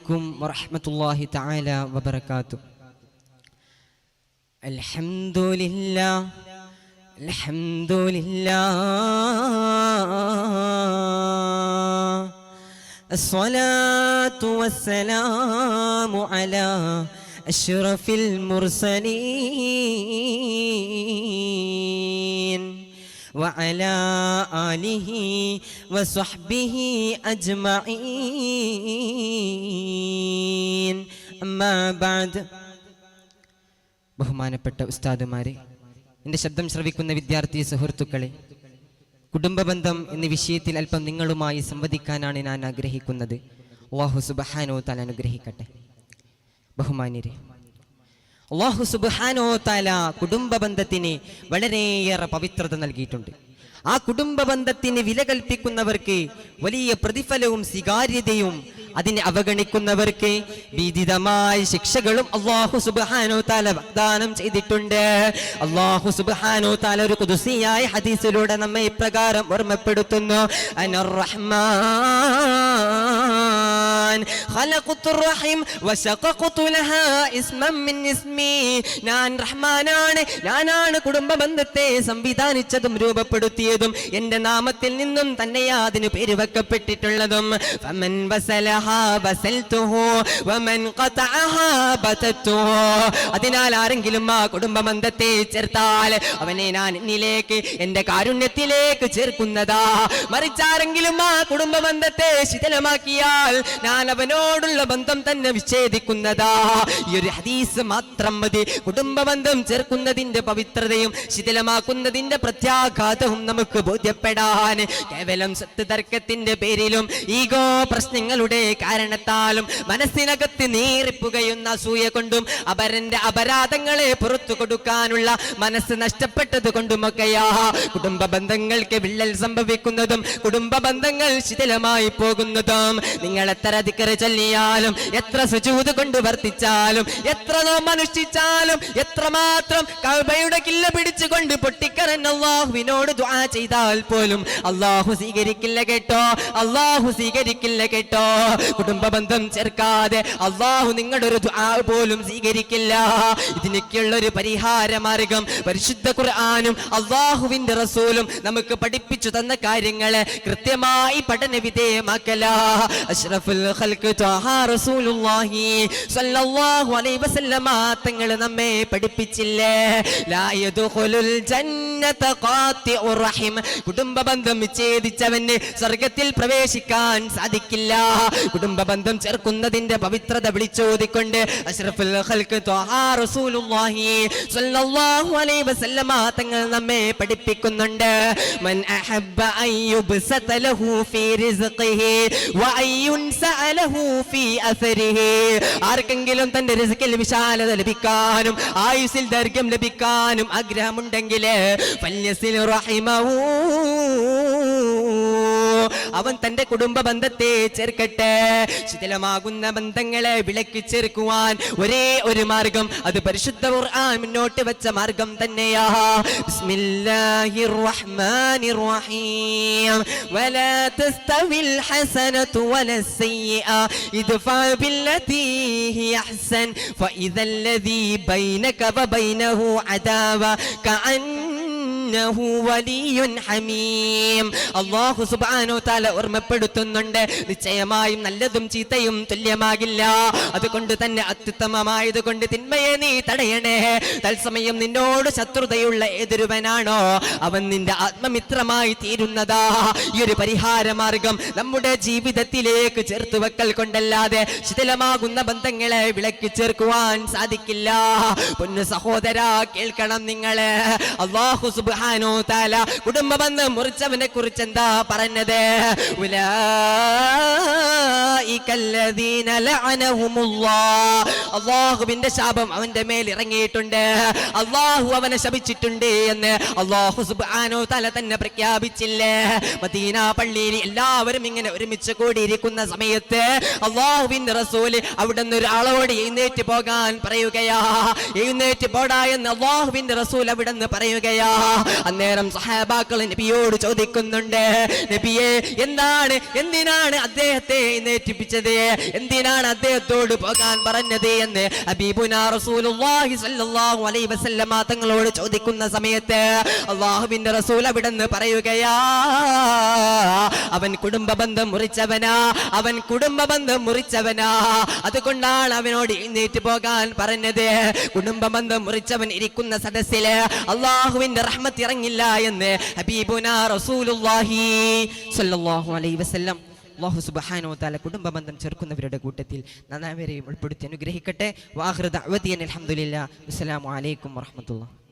عليكم ورحمة الله تعالى وبركاته. الحمد لله الحمد لله الصلاة والسلام على أشرف المرسلين وعلى آله وصحبه أجمعين أما بعد. ബഹുമാനപ്പെട്ട ഉസ്താദുമാരെ, എൻ്റെ ശബ്ദം ശ്രവിക്കുന്ന വിദ്യാർത്ഥി സുഹൃത്തുക്കളെ, കുടുംബബന്ധം എന്ന വിഷയത്തിൽ അല്പം നിങ്ങളുമായി സംവദിക്കാനാണ് ഞാൻ ആഗ്രഹിക്കുന്നത്. അല്ലാഹു സുബ്ഹാനഹു തആല അനുഗ്രഹിക്കട്ടെ. ബഹുമാന്യരെ, അല്ലാഹു സുബ്ഹാനഹു തആല കുടുംബബന്ധത്തിന് വളരെയേറെ പവിത്രത നൽകിയിട്ടുണ്ട്. ആ കുടുംബബന്ധത്തിന് വില കൽപ്പിക്കുന്നവർക്ക് വലിയ പ്രതിഫലവും സ്വീകാര്യതയും, അതിനെ അവഗണിക്കുന്നവർക്ക് വിദിതമായ ശിക്ഷകളും അല്ലാഹു സുബ്ഹാനഹു തആല വാഗ്ദാനം ചെയ്തിട്ടുണ്ട്. അല്ലാഹു സുബ്ഹാനഹു തആല ഒരു ഖുദ്സിയായ ഹദീസിലൂടെ നമ്മെ ഇപ്രകാരം ഓർമ്മപ്പെടുത്തുന്നു: അനർ റഹ്മാൻ ഖലഖതുർ റഹിം വശഖഖതു ലഹാ ഇസ്മൻ മിൻ ഇസ്മി. ഞാൻ റഹ്മാനാണ്, ഞാനാണ് കുടുംബബന്ധത്തെ സംവിധാനിച്ചതും രൂപപ്പെടുത്തിയതും എൻ്റെ നാമത്തിൽ നിന്നും തന്നെയാ അതിന് പേര് വെക്കപ്പെട്ടിട്ടുള്ളതും. ഫമൻ വസലഹാ വസൽതുഹു വമൻ ഖതഅഹാ ബതതുഹു. അതിനാൽ ആരെങ്കിലും ആ കുടുംബബന്ധത്തെ ചേർത്താൽ അവനെ ഞാൻ എന്നിലേക്ക്, എൻ്റെ കാരുണ്യത്തിലേക്ക് ചേർക്കുന്നതാ. മറിച്ചാരെങ്കിലും ആ കുടുംബബന്ധത്തെ ശിഥിലമാക്കിയാൽ ഞാൻ അവനോടുള്ള ബന്ധം തന്നെ വിച്ഛേദിക്കുന്നതാ. ഈ ഒരു ഹദീസ് മാത്രം മതി കുടുംബബന്ധം ചേർക്കുന്നതിന്റെ പവിത്രതയും ശിഥിലമാക്കുന്നതിന്റെ പ്രത്യാഘാതവും നമുക്ക് ബോധ്യപ്പെടാൻ. കേവലം സത്ത് തർക്കത്തിന്റെ പേരിലും ഈഗോ പ്രശ്നങ്ങളുടെ കാരണത്താലും മനസ്സിനകത്ത് നീറിപ്പുകയുന്ന അസൂയ കൊണ്ടും അപരന്റെ അപരാധങ്ങളെ പുറത്തു കൊടുക്കാനുള്ള മനസ്സ് നഷ്ടപ്പെട്ടത് കൊണ്ടുമൊക്കെയാ കുടുംബ ബന്ധങ്ങൾക്ക് വിള്ളൽ സംഭവിക്കുന്നതും കുടുംബ ബന്ധങ്ങൾ ശിഥിലമായി പോകുന്നതും. നിങ്ങൾ എത്ര ദിക്ർ ചൊല്ലിയാലും, എത്ര സുജൂദ് കൊണ്ട് വർത്തിച്ചാലും, എത്ര നോമ്പ് അനുഷ്ഠിച്ചാലും, എത്രമാത്രം കഅബയുടെ കില്ല പിടിച്ചുകൊണ്ട് പൊട്ടിക്കരഞ്ഞ് അല്ലാഹുവിനോട് ദുആ ചെയ്താൽ പോലും അല്ലാഹു സ്വീകരിക്കില്ല കേട്ടോ, അല്ലാഹു സ്വീകരിക്കില്ല കേട്ടോ. കുടുംബബന്ധം ചേർക്കാതെ അല്ലാഹു നിങ്ങളുടെ ഒരു ദുആ പോലും സ്വീകരിക്കില്ല. ഇതിനൊക്കെയുള്ള ഒരു പരിഹാര മാർഗം പരിശുദ്ധ ഖുർആനും അല്ലാഹുവിന്റെ റസൂലും നമുക്ക് പഠിപ്പിച്ചു തന്ന കാര്യങ്ങളെ കൃത്യമായി പഠന വിധേയമാക്കല. അഷ്റഫുൽ ഖൽഖ് ത്വാഹ റസൂലുള്ളാഹി സ്വല്ലല്ലാഹു അലൈഹി വസല്ലമ തങ്ങൾ നമ്മെ പഠിപ്പിച്ചില്ലേ, ലാ യദ്ഖുലുൽ ജന്നത ഖാതിഉർ റഹിം. കുടുംബബന്ധം വിച്ഛേദിച്ചവന് സ്വർഗ്ഗത്തിൽ പ്രവേശിക്കാൻ സാധിക്കില്ല. കുടുംബബന്ധം ചേർക്കുന്നതിന്റെ പവിത്രത വിളിച്ചോതിക്കൊണ്ട് അഷ്റഫുൽ ഖൽഖ് ത്വാഹ റസൂലുള്ളാഹി സ്വല്ലല്ലാഹു അലൈഹി വസല്ലമ തങ്ങൾ നമ്മെ പഠിപ്പിക്കുന്നുണ്ട്. മൻ അഹബ്ബ അൻ യുബ്സത ലഹു ഫീ റിസ്ഖിഹി വ അൻ യുൻസഅ ലഹു ഫീ അസരിഹി. ആർക്കെങ്കിലും തന്റെ റിസ്കിൽ വിശാലത ലഭിക്കാനും ആയുസ്സിൽ ദൈർഘ്യം ലഭിക്കാനും ആഗ്രഹമുണ്ടെങ്കിൽ ഫല്യസിൽ റഹിമഹു, അവൻ തന്റെ കുടുംബ ബന്ധത്തെ ചേർക്കട്ടെ. ശിഥിലമാകുന്ന ബന്ധങ്ങളെ വിലക്കി ചേർക്കുവാൻ ഒരേ ഒരു മാർഗം, അത് പരിശുദ്ധ ഖുർആൻ മുന്നോട്ട് വെച്ച മാർഗം തന്നെയാ. ബിസ്മില്ലാഹിർ റഹ്മാനിർ റഹീം. വലാ തസ്തവിൽ ഹസനതു വലസ് സയ്യിഅ ഇദ്ഫഅ ബില്ലതി ഹിയ അഹ്സൻ ഫഇദല്ലദീ ബൈനക വബൈനഹു അദാവ കഅന്നഹു വലിയ്യുൻ ഹമീം. അല്ലാഹു സുബ്ഹാനഹു തആല ഓർമ്മപ്പെടുത്തുന്നുണ്ട്, നിശ്ചയമായും നല്ലതും ചീത്തയും തുല്യമാകില്ല. അതുകൊണ്ട് തന്നെ അത്യുത്തമമായത് കൊണ്ട് തിന്മയെ നീ തടയണേ. തത്സമയം നിന്നോട് ശത്രുതയുള്ള ഏതൊരുവനാണോ അവൻ നിന്റെ ആത്മമിത്രമായി തീരുന്നതാ. ഈ ഒരു പരിഹാര മാർഗം നമ്മുടെ ജീവിതത്തിലേക്ക് ചേർത്ത് വെക്കൽ കൊണ്ടല്ലാതെ ശിഥിലമാകുന്ന ബന്ധങ്ങളെ വിളക്കി ചേർക്കുവാൻ സാധിക്കില്ല. പൊന്നു സഹോദരാ, കേൾക്കണം നിങ്ങള്. അല്ലാഹു സുബ്ഹാനഹു തആല കുടുംബ ബന്ധം മുറിച്ചവനെ കുറിച്ച് എന്താ പറഞ്ഞത്? ഉലൈകല്ലദീന ലഅനഹുമുല്ലാഹ്. അല്ലാഹുവിന്റെ ശാപം അവന്റെ മേൽ ഇറങ്ങിയിട്ടുണ്ട്, അല്ലാഹു അവനെ ശപിച്ചിട്ടുണ്ട് എന്ന് അല്ലാഹു സുബ്ഹാനഹു തആല തന്നെ പ്രഖ്യാപിച്ചില്ലേ? മദീന പള്ളിയിൽ എല്ലാവരും ഇങ്ങനെ ഒരുമിച്ച് കൂടിയിരിക്കുന്ന സമയത്ത് അല്ലാഹുവിന്റെ റസൂല് അവിടുന്ന് ഒരാളോട് എഴുന്നേറ്റ് പോകാൻ പറയുകയാ. എഴുന്നേറ്റ് പോടാ എന്ന് അല്ലാഹുവിന്റെ റസൂൽ അവിടുന്ന് പറയുകയാ. അന്നേരം സഹാബാക്കൾ നബിയോട് ചോദിക്കുന്നുണ്ട്, നബിയെ എന്തിനാണ് അദ്ദേഹത്തെ എഴുന്നേൽപ്പിച്ചത്, എന്തിനാണ് അദ്ദേഹത്തോട് പോകാൻ പറഞ്ഞത് എന്ന് ഹബീബുനാ റസൂലുള്ളാഹി സ്വല്ലല്ലാഹു അലൈഹി വസല്ലമ തങ്ങളോട് ചോദിക്കുന്ന സമയത്ത് അല്ലാഹുവിന്റെ റസൂൽ അവിടുന്ന് പറയുകയാ, അവൻ കുടുംബബന്ധം മുറിച്ചവനാ, അതുകൊണ്ടാണ് അവനോട് എഴുന്നേറ്റ് പോകാൻ പറഞ്ഞത്. കുടുംബബന്ധം മുറിച്ചവൻ ഇരിക്കുന്ന സദസ്സില് അല്ലാഹുവിന്റെ റഹ്മത്ത് ഇറങ്ങില്ല എന്ന് ഹബീബുനാ റസൂലുള്ളാഹി സ്വല്ലല്ലാഹു അലൈഹി വസല്ലം. അല്ലാഹു സുബ്ഹാനഹു വ തആല കുടുംബബന്ധം ചേർക്കുന്നവരുടെ കൂട്ടത്തിൽ നന്നാവരെയും ഉൾപ്പെടുത്തി അനുഗ്രഹിക്കട്ടെ. വാഖിറു ദഅ്വതി അൽഹംദുലില്ലാഹി. അസ്സലാമു അലൈക്കും വറഹ്മത്തുള്ളാഹി.